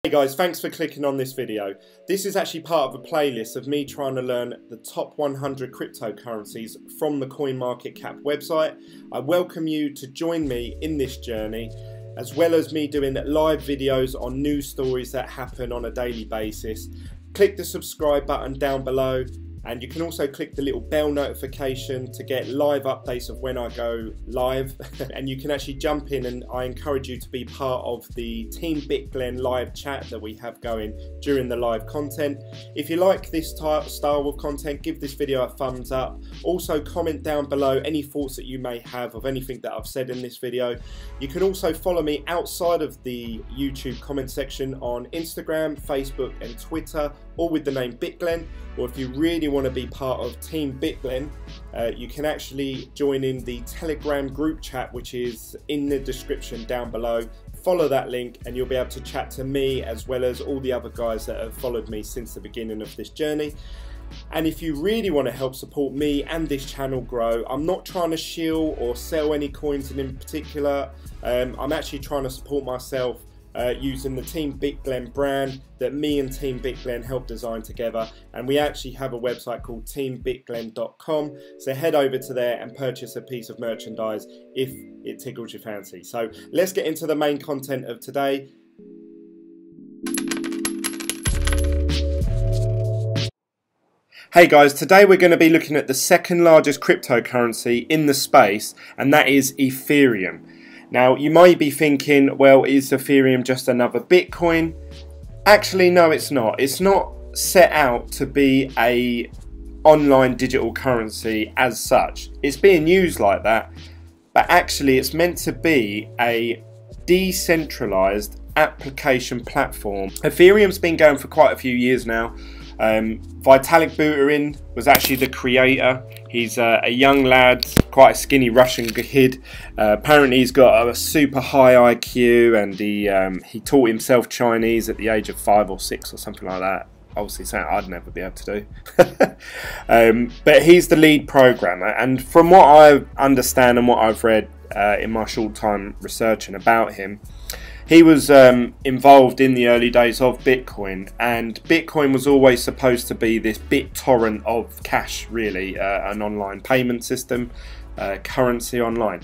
Hey guys, thanks for clicking on this video. This is actually part of a playlist of me trying to learn the top 100 cryptocurrencies from the CoinMarketCap website. I welcome you to join me in this journey, as well as me doing live videos on news stories that happen on a daily basis. Click the subscribe button down below, and you can also click the little bell notification to get live updates of when I go live. And you can actually jump in, and I encourage you to be part of the Team BitGlen live chat that we have going during the live content. If you like this style of content, give this video a thumbs up. Also comment down below any thoughts that you may have of anything that I've said in this video. You can also follow me outside of the YouTube comment section on Instagram, Facebook and Twitter, all with the name BitGlen. Or if you really want to be part of Team BitGlen, you can actually join in the Telegram group chat, which is in the description down below. Follow that link and you'll be able to chat to me as well as all the other guys that have followed me since the beginning of this journey. And if you really want to help support me and this channel grow, I'm not trying to shill or sell any coins in particular. I'm actually trying to support myself using the Team BitGlen brand that me and Team BitGlen helped design together, and we actually have a website called teambitglen.com, so head over to there and purchase a piece of merchandise if it tickles your fancy. So let's get into the main content of today. Hey guys, today we're going to be looking at the second largest cryptocurrency in the space, and that is Ethereum. Now, you might be thinking, well, is Ethereum just another Bitcoin? Actually, no, it's not. It's not set out to be a online digital currency as such. It's being used like that, but actually it's meant to be a decentralized application platform. Ethereum's been going for quite a few years now. Vitalik Buterin was actually the creator. He's a young lad, quite a skinny Russian kid. Apparently he's got a super high IQ, and he taught himself Chinese at the age of 5 or 6 or something like that. Obviously something I'd never be able to do. But he's the lead programmer, and from what I understand and what I've read in my short time researching about him, he was involved in the early days of Bitcoin, and Bitcoin was always supposed to be this BitTorrent of cash, really, an online payment system, currency online.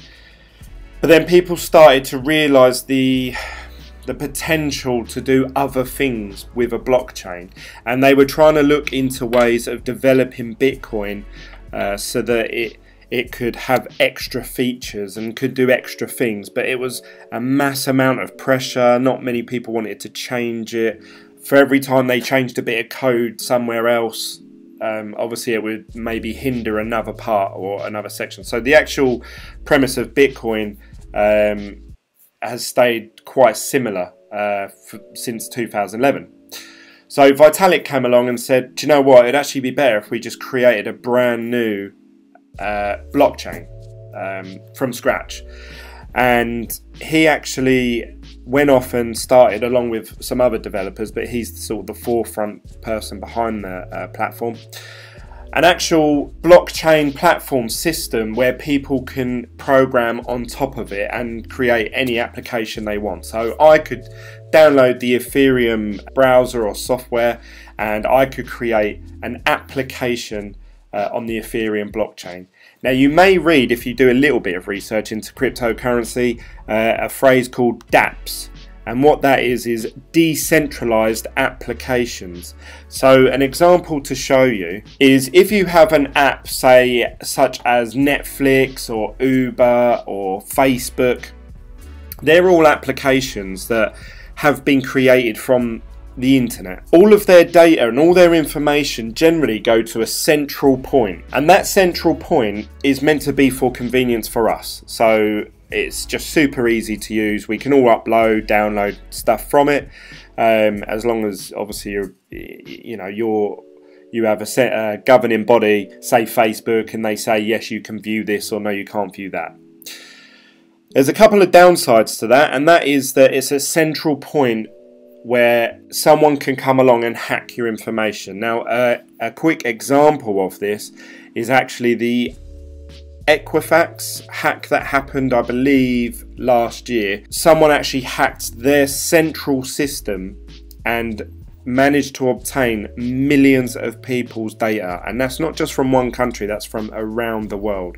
But then people started to realize the potential to do other things with a blockchain, and they were trying to look into ways of developing Bitcoin so that it could have extra features and could do extra things, but it was a mass amount of pressure. Not many people wanted to change it. For every time they changed a bit of code somewhere else, obviously it would maybe hinder another part or another section. So the actual premise of Bitcoin has stayed quite similar since 2011. So Vitalik came along and said, do you know what, it'd actually be better if we just created a brand new blockchain from scratch. And he actually went off and started, along with some other developers, but he's sort of the forefront person behind the platform, an actual blockchain platform system where people can program on top of it and create any application they want. So I could download the Ethereum browser or software, and I could create an application on the Ethereum blockchain. Now, you may read, if you do a little bit of research into cryptocurrency, a phrase called dApps, and what that is decentralized applications. So an example to show you is, if you have an app, say such as Netflix or Uber or Facebook, they're all applications that have been created from the internet. All of their data and all their information generally go to a central point, and that central point is meant to be for convenience for us. So it's just super easy to use. We can all upload, download stuff from it, as long as obviously you have a set governing body, say Facebook, and they say yes, you can view this, or no, you can't view that. There's a couple of downsides to that, and that is that it's a central point where someone can come along and hack your information. Now, a quick example of this is actually the Equifax hack that happened, I believe, last year. Someone actually hacked their central system and managed to obtain millions of people's data, and that's not just from one country, that's from around the world.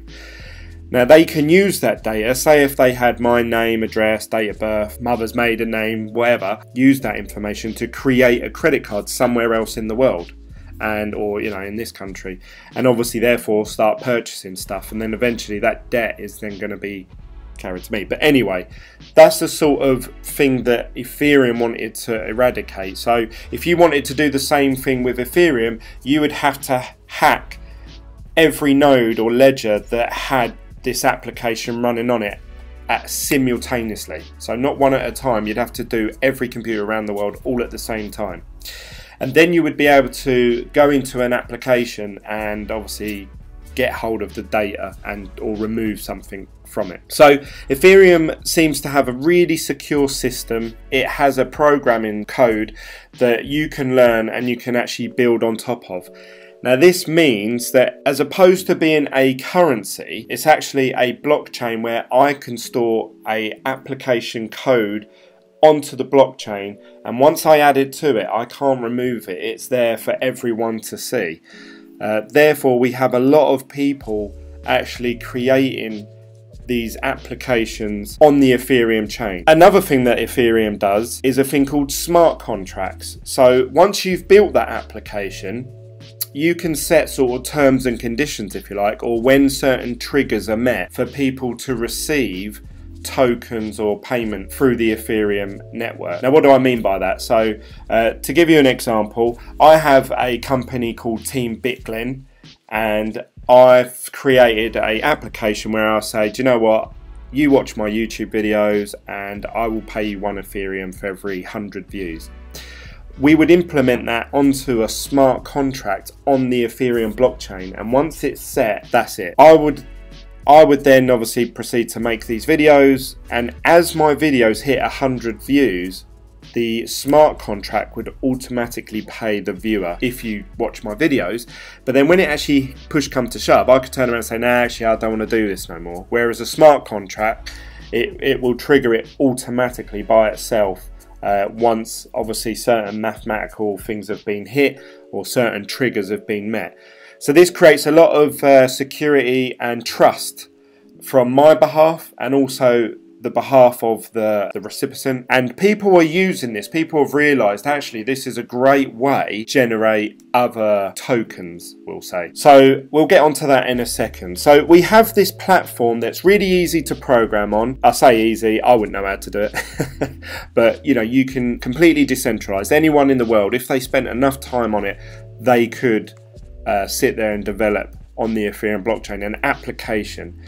Now they can use that data, say if they had my name, address, date of birth, mother's maiden name, whatever, use that information to create a credit card somewhere else in the world, and or in this country, and obviously therefore start purchasing stuff, and then eventually that debt is then going to be carried to me. But anyway, that's the sort of thing that Ethereum wanted to eradicate. So if you wanted to do the same thing with Ethereum, you would have to hack every node or ledger that had this application running on it simultaneously. So not one at a time, you'd have to do every computer around the world all at the same time. And then you would be able to go into an application and obviously get hold of the data and or remove something from it. So Ethereum seems to have a really secure system. It has a programming code that you can learn and you can actually build on top of. Now this means that as opposed to being a currency, it's actually a blockchain where I can store a application code onto the blockchain, and once I add it to it, I can't remove it. It's there for everyone to see. Therefore, we have a lot of people actually creating these applications on the Ethereum chain. Another thing that Ethereum does is a thing called smart contracts. So once you've built that application, you can set sort of terms and conditions, if you like, or when certain triggers are met for people to receive tokens or payment through the Ethereum network. Now what do I mean by that? So to give you an example, I have a company called Team Bitglen, and I've created an application where I say, do you know what, you watch my YouTube videos and I will pay you 1 Ethereum for every 100 views. We would implement that onto a smart contract on the Ethereum blockchain, and once it's set, that's it. I would then obviously proceed to make these videos, and as my videos hit 100 views, the smart contract would automatically pay the viewer if you watch my videos. But then when it actually push come to shove, I could turn around and say, nah, actually I don't want to do this no more. Whereas a smart contract, it will trigger it automatically by itself once obviously certain mathematical things have been hit or certain triggers have been met. So this creates a lot of security and trust from my behalf, and also the behalf of the recipient. And people are using this. People have realised actually this is a great way to generate other tokens, we'll say. So we'll get onto that in a second. So we have this platform that's really easy to program on. I say easy, I wouldn't know how to do it. But you can completely decentralise. Anyone in the world, if they spent enough time on it, they could sit there and develop on the Ethereum blockchain an application.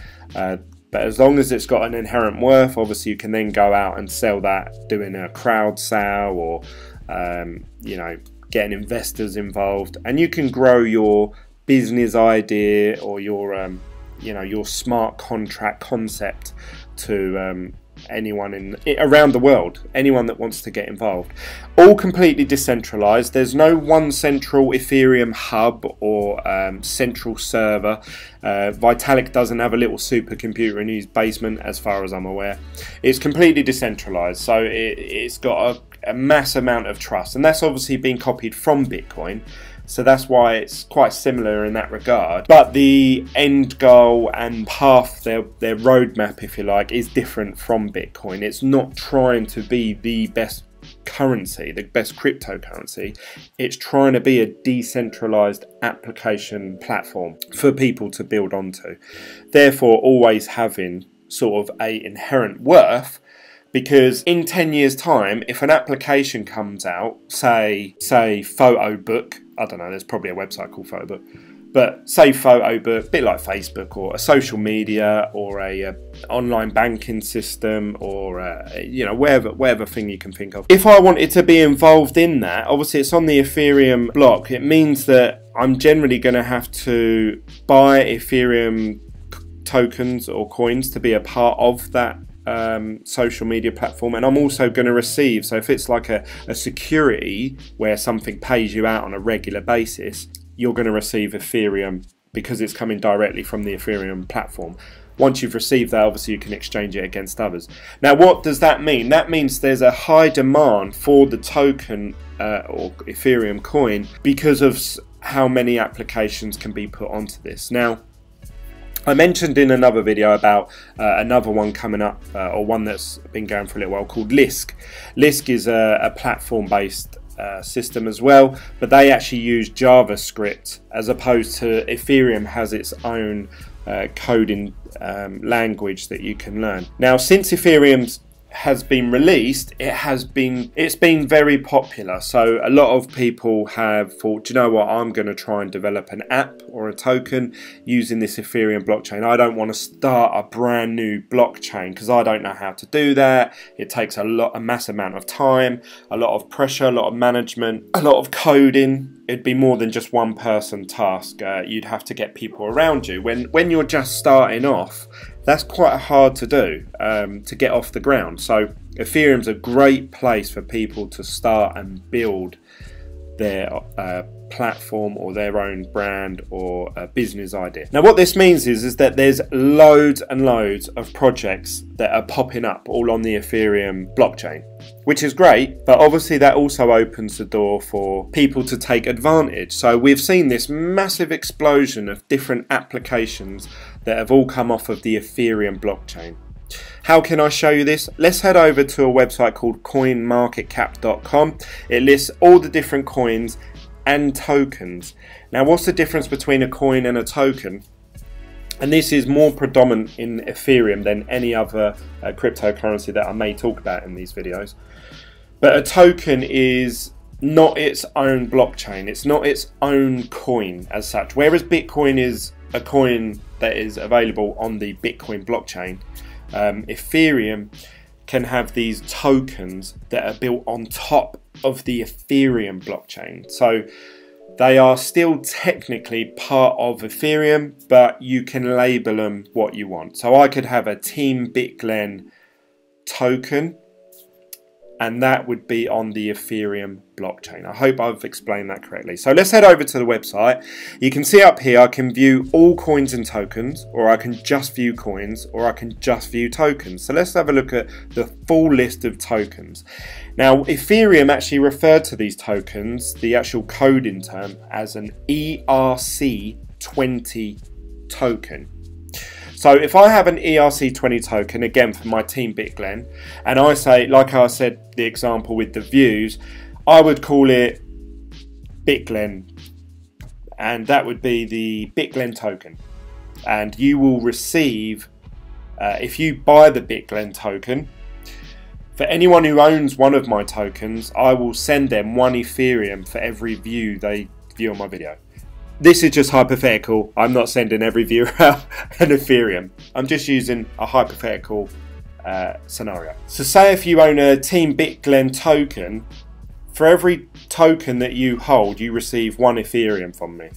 But as long as it's got an inherent worth, obviously you can then go out and sell that, doing a crowd sale or getting investors involved, and you can grow your business idea or your your smart contract concept to anyone around the world, anyone that wants to get involved. All completely decentralized. There's no one central Ethereum hub or central server. Vitalik doesn't have a little supercomputer in his basement as far as I'm aware. It's completely decentralized, so it's got a mass amount of trust, and that's obviously been copied from Bitcoin. So that's why it's quite similar in that regard. But the end goal and path, their roadmap, if you like, is different from Bitcoin. It's not trying to be the best currency, the best cryptocurrency. It's trying to be a decentralized application platform for people to build onto. Therefore, always having sort of an inherent worth. Because in 10 years' time, if an application comes out, say Photo Book, I don't know, there's probably a website called Photo Book, but say Photo Book, a bit like Facebook, or a social media, or a online banking system, or whatever thing you can think of. If I wanted to be involved in that, obviously it's on the Ethereum block. It means that I'm generally going to have to buy Ethereum tokens or coins to be a part of that social media platform, and I'm also going to receive, so if it's like a security where something pays you out on a regular basis, you're going to receive Ethereum because it's coming directly from the Ethereum platform. once you've received that, obviously you can exchange it against others. Now, what does that mean? That means there's a high demand for the token or Ethereum coin because of how many applications can be put onto this. Now, I mentioned in another video about another one coming up, or one that's been going for a little while, called Lisk. Lisk is a platform-based system as well, but they actually use JavaScript as opposed to Ethereum has its own coding language that you can learn. Now, since Ethereum has been released, it's been very popular. So a lot of people have thought, do you know what, I'm going to try and develop an app or a token using this Ethereum blockchain. I don't want to start a brand new blockchain because I don't know how to do that. It takes a massive amount of time, a lot of pressure, a lot of management, a lot of coding. It'd be more than just one person task. You'd have to get people around you. When you're just starting off, that's quite hard to do, to get off the ground. So Ethereum's a great place for people to start and build their platform or their own brand or a business idea. Now, what this means is that there's loads and loads of projects that are popping up all on the Ethereum blockchain, which is great, but obviously that also opens the door for people to take advantage. So we've seen this massive explosion of different applications that have all come off of the Ethereum blockchain. How can I show you this? Let's head over to a website called coinmarketcap.com. It lists all the different coins and tokens. Now, what's the difference between a coin and a token? And this is more predominant in Ethereum than any other cryptocurrency that I may talk about in these videos. But a token is not its own blockchain. It's not its own coin as such. Whereas Bitcoin is a coin that is available on the Bitcoin blockchain, Ethereum can have these tokens that are built on top of the Ethereum blockchain. So they are still technically part of Ethereum, but you can label them what you want. So I could have a Team BitGlen token, and that would be on the Ethereum blockchain. I hope I've explained that correctly. So let's head over to the website. You can see up here I can view all coins and tokens, or I can just view coins, or I can just view tokens. So let's have a look at the full list of tokens. Now, Ethereum actually referred to these tokens, the actual coding term, as an ERC20 token. So if I have an ERC20 token, again for my Team BitGlen, and I say, like I said, the example with the views, I would call it BitGlen, and that would be the BitGlen token. And you will receive, if you buy the BitGlen token, for anyone who owns one of my tokens, I will send them 1 Ethereum for every view they view on my video. This is just hypothetical. I'm not sending every viewer out an Ethereum. I'm just using a hypothetical scenario. So say if you own a Team BitGlen token, for every token that you hold, you receive 1 Ethereum from me.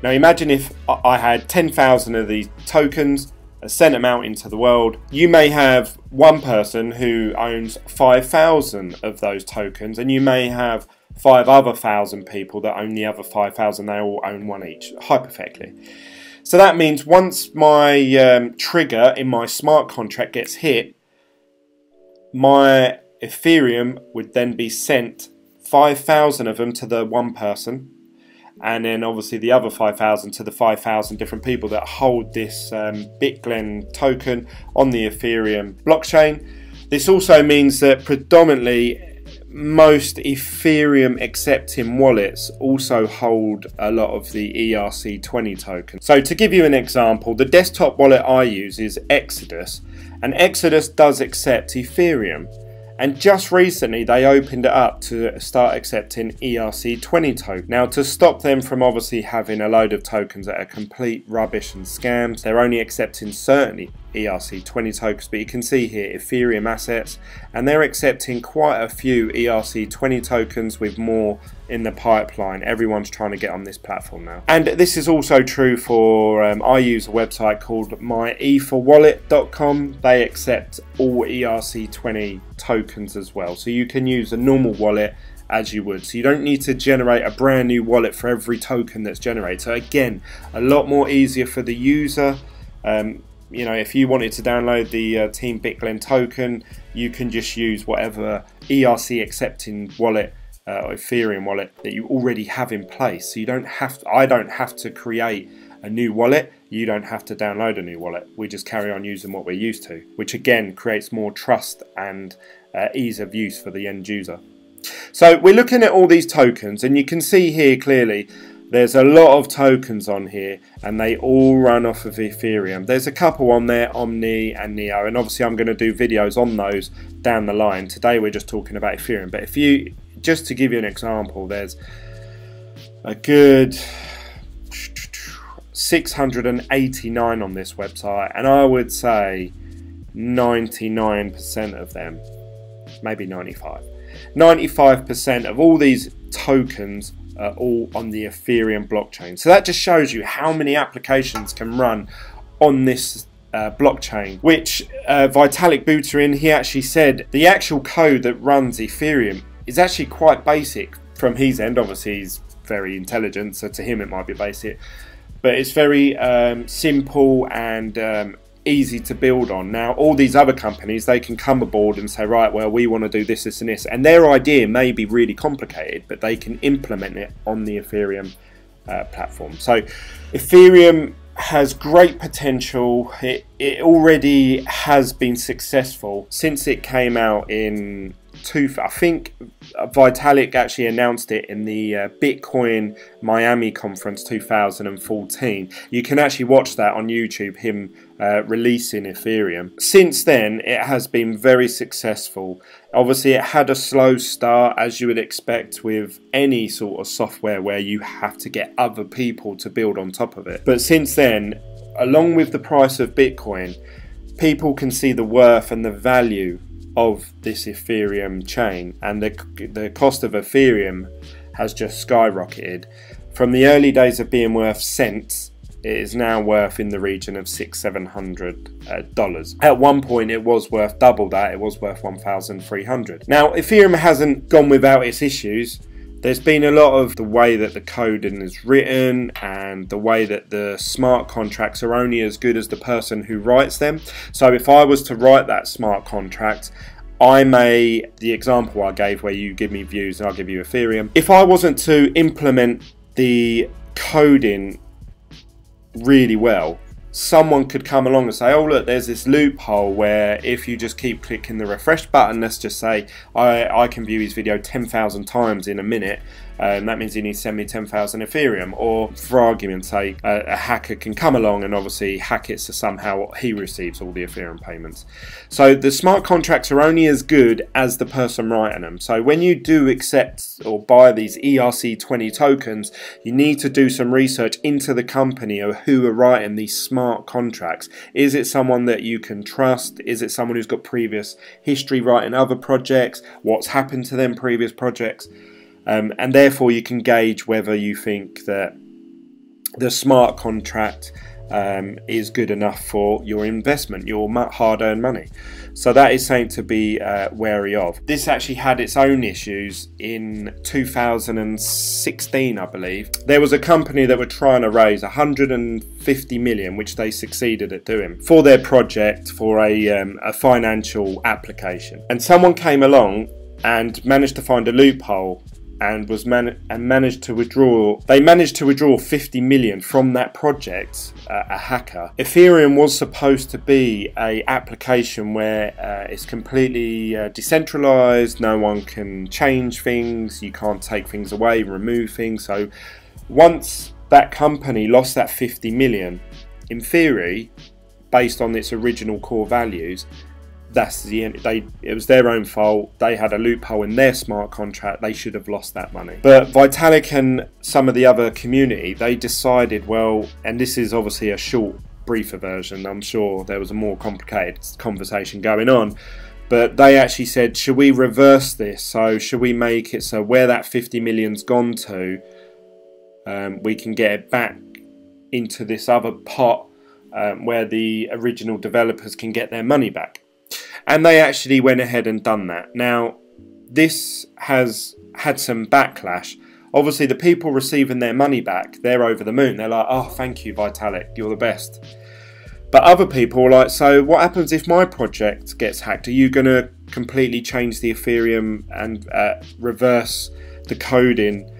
Now imagine if I had 10,000 of these tokens, sent them out into the world. You may have one person who owns 5,000 of those tokens, and you may have 5,000 people that own the other 5,000. They all own 1 each, hypothetically. So that means once my trigger in my smart contract gets hit, my Ethereum would then be sent 5,000 of them to the one person, and then obviously the other 5,000 to the 5,000 different people that hold this BitGlen token on the Ethereum blockchain. This also means that predominantly most Ethereum accepting wallets also hold a lot of the ERC20 tokens. So to give you an example, the desktop wallet I use is Exodus, and Exodus does accept Ethereum. And just recently they opened it up to start accepting ERC20 tokens. Now, to stop them from obviously having a load of tokens that are complete rubbish and scams, they're only accepting certain ERC20 tokens, but you can see here Ethereum assets, and they're accepting quite a few ERC20 tokens with more in the pipeline. Everyone's trying to get on this platform now. And this is also true for, I use a website called myetherwallet.com. They accept all ERC20 tokens as well. So you can use a normal wallet as you would. So you don't need to generate a brand new wallet for every token that's generated. So again, a lot more easier for the user. you know, if you wanted to download the Team Bitglen token, you can just use whatever ERC accepting wallet or Ethereum wallet that you already have in place. So you don't have to, I don't have to create a new wallet, you don't have to download a new wallet. We just carry on using what we're used to, which again creates more trust and ease of use for the end user. So we're looking at all these tokens, and you can see here clearly there's a lot of tokens on here, and they all run off of Ethereum. There's a couple on there, Omni and Neo, and obviously I'm going to do videos on those down the line. Today we're just talking about Ethereum, but if you, just to give you an example, there's a good 689 on this website, and I would say 99% of them, maybe 95% of all these tokens are all on the Ethereum blockchain. So that just shows you how many applications can run on this blockchain, which Vitalik Buterin, he actually said the actual code that runs Ethereum is actually quite basic from his end. Obviously he's very intelligent, so to him it might be basic, but it's very simple and easy to build on. Now all these other companies, they can come aboard and say, right, well, we want to do this, this and this, and their idea may be really complicated, but they can implement it on the Ethereum platform. So Ethereum has great potential. It already has been successful since it came out in I think Vitalik actually announced it in the Bitcoin Miami conference 2014. You can actually watch that on YouTube, him releasing Ethereum. Since then it has been very successful. Obviously it had a slow start, as you would expect with any sort of software where you have to get other people to build on top of it. But since then, along with the price of Bitcoin, people can see the worth and the value of this Ethereum chain, and the cost of Ethereum has just skyrocketed. From the early days of being worth cents, it is now worth in the region of $600-700. At one point it was worth double that, it was worth 1,300. Now Ethereum hasn't gone without its issues. There's been a lot of the way that the coding is written and the way that the smart contracts are only as good as the person who writes them. So if I was to write that smart contract, the example I gave where you give me views and I'll give you Ethereum, if I wasn't to implement the coding really well, someone could come along and say, oh look, there's this loophole where if you just keep clicking the refresh button, let's just say I can view his video 10,000 times in a minute, and that means he needs to send me 10,000 Ethereum. Or for argument's sake, a hacker can come along and obviously hack it so somehow he receives all the Ethereum payments. So the smart contracts are only as good as the person writing them. So when you do accept or buy these ERC20 tokens, you need to do some research into the company or who are writing these smart contracts. Is it someone that you can trust? Is it someone who's got previous history writing other projects? What's happened to them previous projects? And therefore you can gauge whether you think that the smart contract is good enough for your investment, your hard-earned money. So that is something to be wary of. This actually had its own issues in 2016, I believe. There was a company that were trying to raise 150 million, which they succeeded at doing, for their project for a financial application. And someone came along and managed to find a loophole and managed to withdraw. They managed to withdraw 50 million from that project, a hacker. Ethereum was supposed to be a application where it's completely decentralized. No one can change things. You can't take things away, remove things. So once that company lost that 50 million, in theory, based on its original core values, that's the end. It was their own fault. They had a loophole in their smart contract. They should have lost that money. But Vitalik and some of the other community, they decided, well, and this is obviously a short, briefer version. I'm sure there was a more complicated conversation going on. But they actually said, should we reverse this? So should we make it so where that 50 million's gone to, we can get it back into this other pot where the original developers can get their money back. And they actually went ahead and done that. Now, this has had some backlash. Obviously, the people receiving their money back, they're over the moon. They're like, oh, thank you, Vitalik, you're the best. But other people are like, so what happens if my project gets hacked? Are you going to completely change the Ethereum and reverse the coding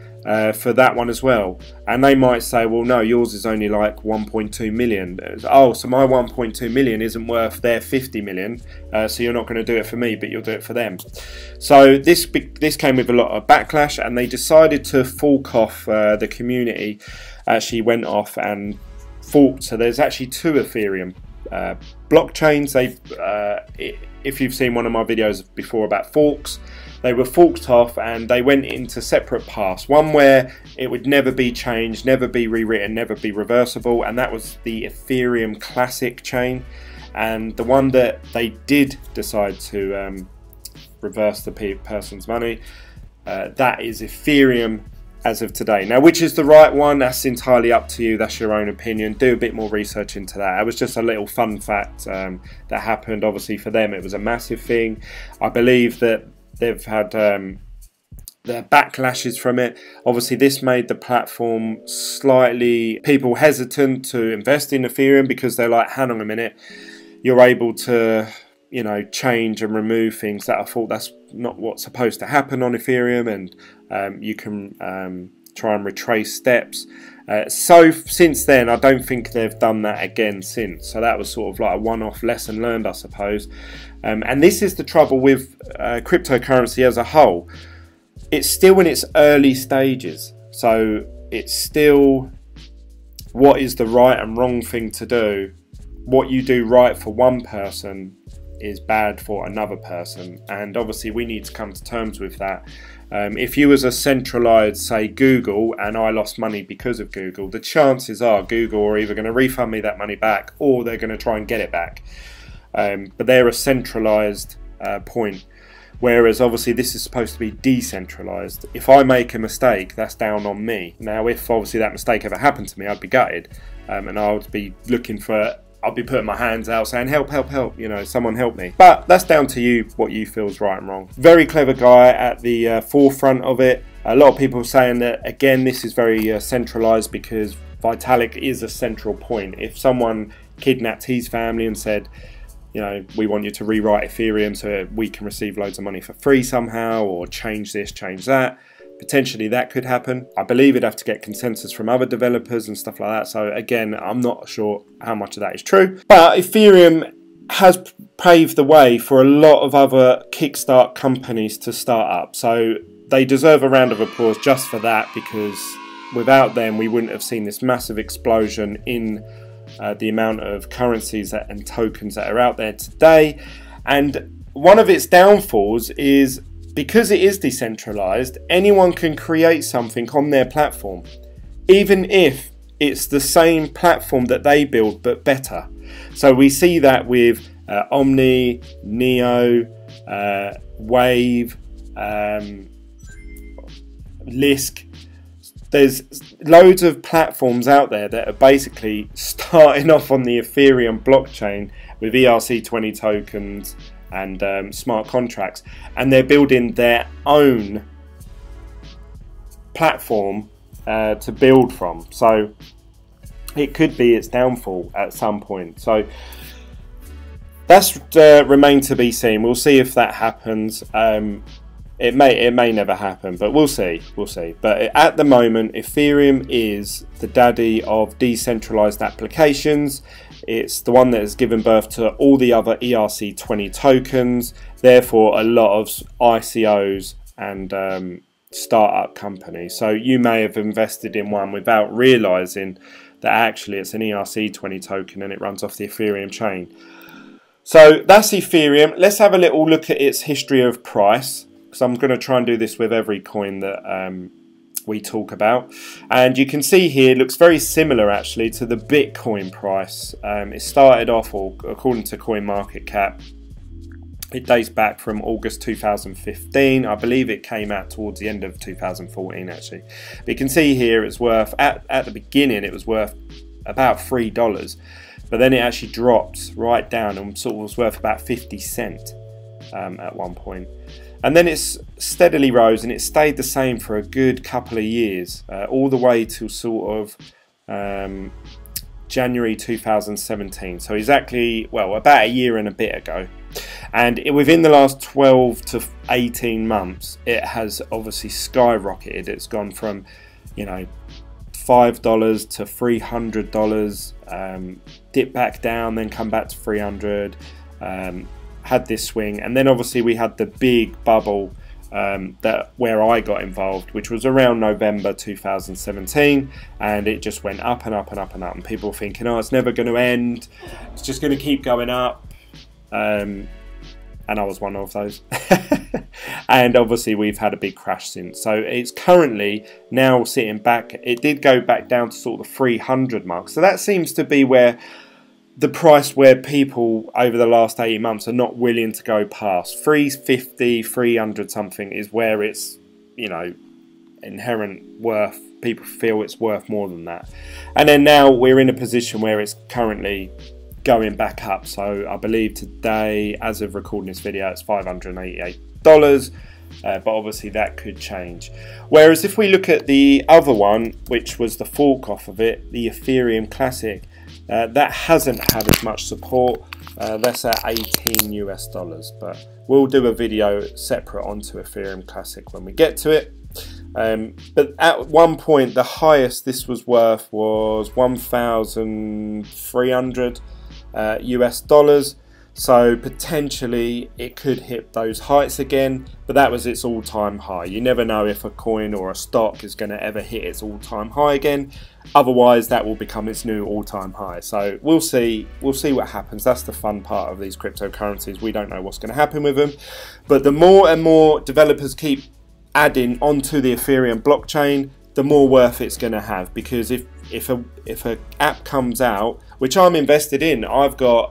for that one as well? And they might say, well, no, yours is only like 1.2 million. Oh, so my 1.2 million isn't worth their 50 million, so you're not going to do it for me, but you'll do it for them. So this came with a lot of backlash, and they decided to fork off. The community actually went off and forked. So there's actually 2 Ethereum blockchains. If you've seen one of my videos before about forks, they were forked off and they went into separate paths. One where it would never be changed, never be rewritten, never be reversible, and that was the Ethereum Classic chain. And the one that they did decide to reverse the person's money, that is Ethereum as of today. Now, which is the right one, that's entirely up to you. That's your own opinion. Do a bit more research into that. It was just a little fun fact that happened. Obviously for them it was a massive thing. I believe that they've had their backlashes from it. Obviously this made the platform slightly, people hesitant to invest in Ethereum, because they're like, hang on a minute, you're able to, you know, change and remove things that I thought that's not what's supposed to happen on Ethereum, and you can try and retrace steps. So since then, I don't think they've done that again since. So that was sort of like a one-off lesson learned, I suppose. And this is the trouble with cryptocurrency as a whole. It's still in its early stages. So it's still, what is the right and wrong thing to do? What you do right for one person is bad for another person, and obviously we need to come to terms with that. If you was a centralized, say Google, and I lost money because of Google, the chances are Google are either going to refund me that money back, or they're going to try and get it back. But they're a centralized point, whereas obviously this is supposed to be decentralized. If I make a mistake, that's down on me. Now if obviously that mistake ever happened to me, I'd be gutted, and I would be looking for, I'll be putting my hands out saying, help, help, help, you know, someone help me. But that's down to you, what you feel is right and wrong. Very clever guy at the forefront of it. A lot of people are saying that, again, this is very centralized, because Vitalik is a central point. If someone kidnapped his family and said, you know, we want you to rewrite Ethereum so we can receive loads of money for free somehow, or change this, change that, potentially that could happen. I believe it'd have to get consensus from other developers and stuff like that. So again, I'm not sure how much of that is true. But Ethereum has paved the way for a lot of other kickstart companies to start up. So they deserve a round of applause just for that, because without them we wouldn't have seen this massive explosion in the amount of currencies and tokens that are out there today. And one of its downfalls is, because it is decentralized, anyone can create something on their platform, even if it's the same platform that they build but better. So we see that with Omni, Neo, Wave, Lisk. There's loads of platforms out there that are basically starting off on the Ethereum blockchain with ERC20 tokens and smart contracts, and they're building their own platform to build from. So it could be its downfall at some point. So that's remain to be seen. We'll see if that happens. It may never happen, but we'll see. But at the moment, Ethereum is the daddy of decentralized applications. It's the one that has given birth to all the other ERC20 tokens, therefore a lot of ICOs and startup companies. So you may have invested in one without realizing that actually it's an ERC20 token and it runs off the Ethereum chain. So that's Ethereum. Let's have a little look at its history of price, because I'm going to try and do this with every coin that we talk about. And you can see here, it looks very similar actually to the Bitcoin price. It started off, or according to CoinMarketCap, it dates back from August 2015. I believe it came out towards the end of 2014 actually. But you can see here it's worth, at the beginning it was worth about $3, but then it actually dropped right down and sort of was worth about 50 cents at one point. And then it's steadily rose, and it stayed the same for a good couple of years, all the way to sort of January 2017, so exactly, well, about a year and a bit ago. And within the last 12 to 18 months, it has obviously skyrocketed. It's gone from, you know, $5 to $300, dipped back down, then come back to 300, had this swing, and then obviously we had the big bubble where I got involved, which was around November 2017, and it just went up and up and up and up, and people were thinking, oh, it's never going to end, it's just going to keep going up, and I was one of those. And obviously we've had a big crash since, so it's currently now sitting back. It did go back down to sort of the 300 mark, so that seems to be where the price where people over the last 18 months are not willing to go past. 350, 300 something is where it's, you know, inherent worth. People feel it's worth more than that. And then now we're in a position where it's currently going back up. So I believe today, as of recording this video, it's $588. But obviously that could change. Whereas if we look at the other one, which was the fork off of it, the Ethereum Classic, that hasn't had as much support. That's at $18 US, but we'll do a video separate onto Ethereum Classic when we get to it. But at one point, the highest this was worth was 1,300 US dollars. So potentially it could hit those heights again, but that was its all-time high. You never know if a coin or a stock is going to ever hit its all-time high again. Otherwise, that will become its new all-time high. So we'll see what happens. That's the fun part of these cryptocurrencies. We don't know what's going to happen with them, but the more and more developers keep adding onto the Ethereum blockchain, the more worth it's going to have. Because if an app comes out, which I'm invested in, I've got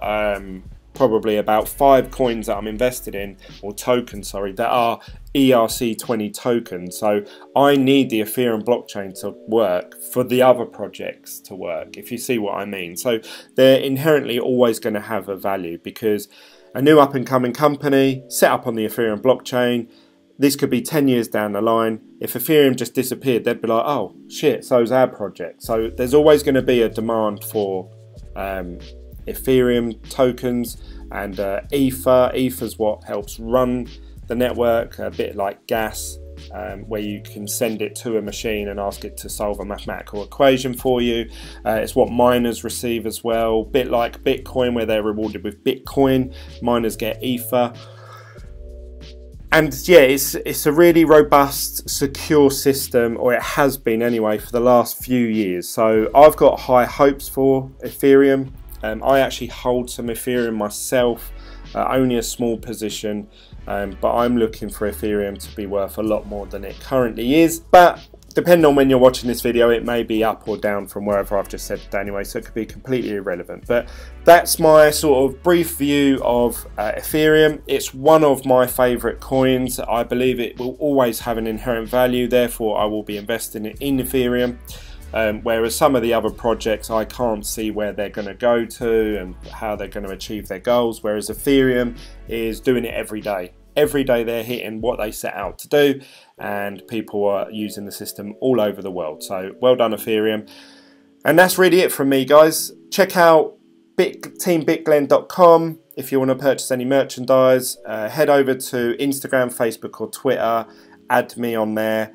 probably about 5 coins that I'm invested in, or tokens, sorry, that are ERC20 tokens. So I need the Ethereum blockchain to work for the other projects to work, if you see what I mean. So they're inherently always going to have a value, because a new up and coming company set up on the Ethereum blockchain, this could be 10 years down the line. If Ethereum just disappeared, they'd be like, oh shit, so's our project. So there's always going to be a demand for Ethereum tokens, and Ether. Ether's what helps run the network, a bit like gas, where you can send it to a machine and ask it to solve a mathematical equation for you. It's what miners receive as well, bit like Bitcoin, where they're rewarded with Bitcoin. Miners get Ether. And yeah, it's a really robust, secure system, or it has been anyway, for the last few years. So I've got high hopes for Ethereum. I actually hold some Ethereum myself, only a small position, but I'm looking for Ethereum to be worth a lot more than it currently is. But depending on when you're watching this video, it may be up or down from wherever I've just said anyway, so it could be completely irrelevant. But that's my sort of brief view of Ethereum. It's one of my favorite coins. I believe it will always have an inherent value, therefore I will be investing in Ethereum. Whereas some of the other projects, I can't see where they're going to go to and how they're going to achieve their goals, whereas Ethereum is doing it every day. Every day they're hitting what they set out to do, and people are using the system all over the world. So well done, Ethereum. And that's really it from me, guys. Check out teambitglen.com if you want to purchase any merchandise. Head over to Instagram, Facebook or Twitter. Add me on there.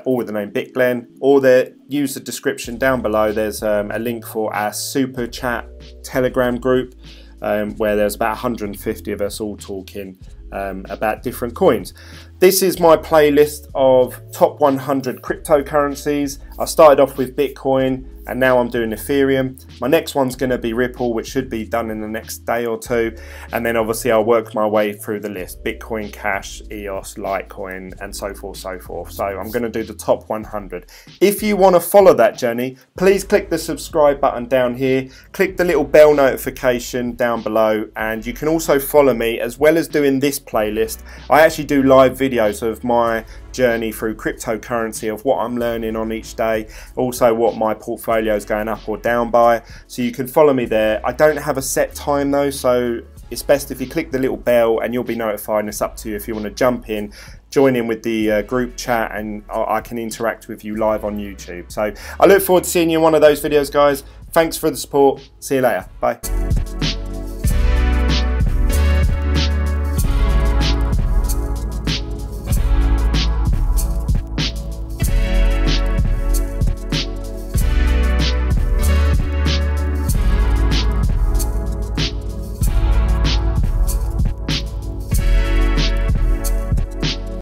All with the name BitGlen, or use the description down below. There's a link for our super chat Telegram group, where there's about 150 of us all talking about different coins. This is my playlist of top 100 cryptocurrencies. I started off with Bitcoin, and now I'm doing Ethereum. My next one's going to be Ripple, which should be done in the next day or two, and then obviously I'll work my way through the list: Bitcoin Cash, EOS, Litecoin, and so forth, so forth. So I'm going to do the top 100. If you want to follow that journey, please click the subscribe button down here, click the little bell notification down below, and you can also follow me. As well as doing this playlist, I actually do live videos of my journey through cryptocurrency, of what I'm learning on each day, also what my portfolio is going up or down by, so you can follow me there. I don't have a set time though, so it's best if you click the little bell and you'll be notified, and it's up to you if you want to jump in, join in with the group chat, and I can interact with you live on YouTube. So I look forward to seeing you in one of those videos, guys. Thanks for the support. See you later. Bye.